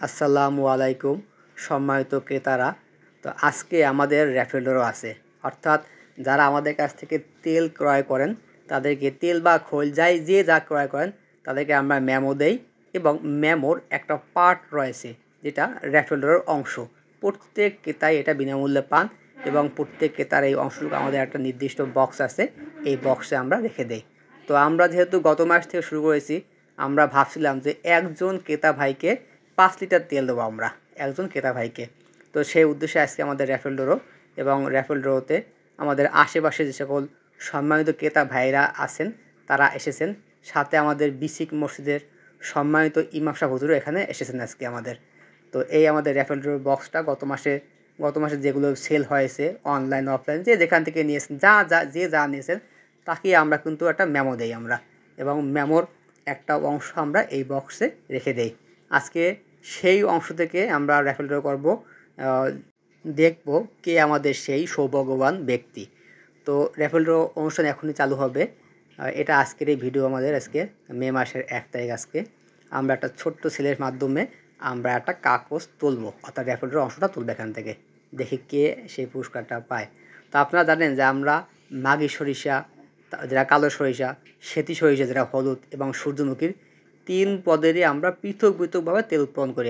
আসসালামু আলাইকুম সম্মানিত ক্রেতারা। তো আজকে আমাদের র্যাফেলডোরও আছে, অর্থাৎ যারা আমাদের কাছ থেকে তেল ক্রয় করেন তাদেরকে তেল বা খোল যে যা ক্রয় করেন তাদেরকে আমরা মেমো দেই, এবং মেমোর একটা পার্ট রয়েছে যেটা র্যাফেলডোরের অংশ। প্রত্যেক ক্রেতাই এটা বিনামূল্যে পান, এবং প্রত্যেক ক্রেতার এই অংশটুকু আমাদের একটা নির্দিষ্ট বক্স আছে, এই বক্সে আমরা রেখে দেই। তো আমরা যেহেতু গত মাস থেকে শুরু করেছি, আমরা ভাবছিলাম যে একজন ক্রেতা ভাইকে 5 লিটার তেল দেবো আমরা, একজন ক্রেতা ভাইকে। তো সেই উদ্দেশ্যে আজকে আমাদের র্যাফেলডোরো, এবং র্যাফেলডোরোতে আমাদের আশেপাশে যে সকল সম্মানিত ক্রেতা ভাইরা আছেন তারা এসেছেন। সাথে আমাদের বিসিক মসজিদের সম্মানিত ইমাম সাহেব হুজুরও এখানে এসেছেন আজকে আমাদের। তো এই আমাদের র্যাফেলডোর বক্সটা গত মাসে যেগুলো সেল হয়েছে অনলাইন অফলাইন যে যেখান থেকে নিয়েছেন, যা নিয়েছেন তাকে আমরা কিন্তু একটা মেমো দেই আমরা, এবং মেমোর একটা অংশ আমরা এই বক্সে রেখে দেই। আজকে সেই অংশ থেকে আমরা র্যাফেল ড্র করব, দেখব কে আমাদের সেই সৌভাগ্যবান ব্যক্তি। তো র্যাফেল ড্র অনুষ্ঠান এখনই চালু হবে। এটা আজকের এই ভিডিও আমাদের আজকে মে মাসের 1 তারিখ। আজকে আমরা একটা ছোট্ট ছেলের মাধ্যমে আমরা একটা কাগজ তুলব, অর্থাৎ র্যাফেল ড্র অংশটা তুলব এখান থেকে, দেখি কে সেই পুরস্কারটা পায়। তো আপনারা জানেন যে আমরা মাঘি সরিষা, যেটা কালো সরিষা, সেতি সরিষা যেটা হলুদ, এবং সূর্যমুখীর 3 পদেরই আমরা পৃথকভাবে তেল উৎপাদন করি।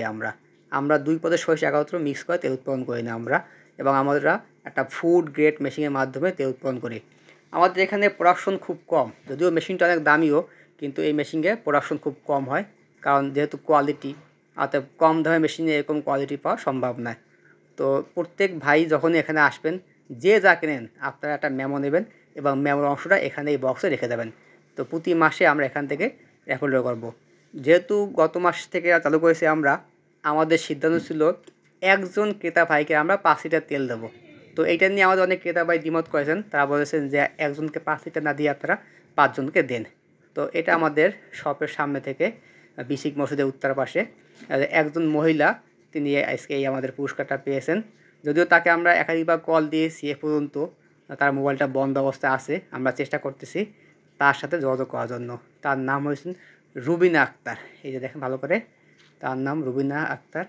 আমরা 2 পদের সরিষা একত্র মিক্স করে তেল উৎপাদন করি না আমরা, এবং আমরা একটা ফুড গ্রেড মেশিনের মাধ্যমে তেল উৎপাদন করি। আমাদের এখানে প্রোডাকশন খুব কম, যদিও মেশিনটা অনেক দামিও, কিন্তু এই মেশিনে প্রোডাকশন খুব কম হয়, কারণ যেহেতু কোয়ালিটি, অর্থাৎ কম দামে মেশিনে এরকম কোয়ালিটি পাওয়া সম্ভব নয়। তো প্রত্যেক ভাই যখনই এখানে আসবেন, যে যা কেনেন আপনারা একটা মেমো নেবেন, এবং মেমোর অংশটা এখানে এই বক্সে রেখে দেবেন। তো প্রতি মাসে আমরা এখান থেকে র্যাফেল ড্র করব। যেহেতু গত মাস থেকে চালু করেছি আমরা, আমাদের সিদ্ধান্ত ছিল একজন ক্রেতা ভাইকে আমরা 5 লিটার তেল দেবো। তো এইটা নিয়ে আমাদের অনেক ক্রেতা ভাই দ্বিমত করেছেন, তারা বলেছেন যে একজনকে 5 লিটার না দিয়ে আপনারা 5 জনকে দেন। তো এটা আমাদের শপের সামনে থেকে বিসিক মসজিদের উত্তর পাশে একজন মহিলা, তিনি আজকে এই আমাদের পুরস্কারটা পেয়েছেন। যদিও তাকে আমরা একাধিকবার কল দিয়েছি, এ পর্যন্ত তার মোবাইলটা বন্ধ অবস্থায় আছে। আমরা চেষ্টা করতেছি তার সাথে যোগাযোগ করার জন্য। তার নাম হয়েছে রুবিনা আক্তার। এই যে দেখেন ভালো করে, তার নাম রুবিনা আক্তার।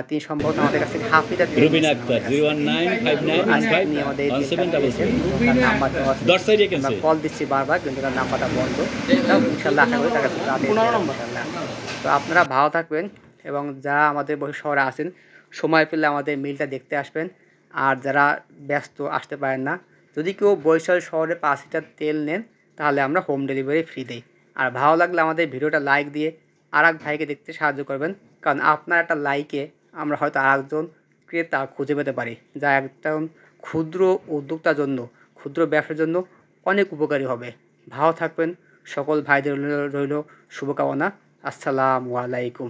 তিনি সম্ভবত আমাদের কাছ থেকে হাফ লিটার তেল রুবিনা আক্তার 019591591 আমরা কল দিচ্ছি বারবার, কিন্তু তার নাম্বারটা বন্ধ। ইনশাল্লাহ আশা করি তার কাছে ইনশাল্লাহ। তো আপনারা ভালো থাকবেন, এবং যারা আমাদের বরিশাল শহরে আছেন সময় পেলে আমাদের মিলটা দেখতে আসবেন। আর যারা ব্যস্ত আসতে পারেন না, যদি কেউ বরিশাল শহরে 5 লিটার তেল নেন তাহলে আমরা হোম ডেলিভারি ফ্রি দিই। আর ভালো লাগলে আমাদের ভিডিওটা লাইক দিয়ে আরেক ভাইকে দেখতে সাহায্য করবেন, কারণ আপনার একটা লাইকে আমরা হয়তো আরেকজন ক্রেতা খুঁজে পেতে পারি, যা একদম ক্ষুদ্র উদ্যোক্তার জন্য, ক্ষুদ্র ব্যবসার জন্য অনেক উপকারী হবে। ভালো থাকবেন, সকল ভাইদের রইল শুভকামনা। আসসালামু আলাইকুম।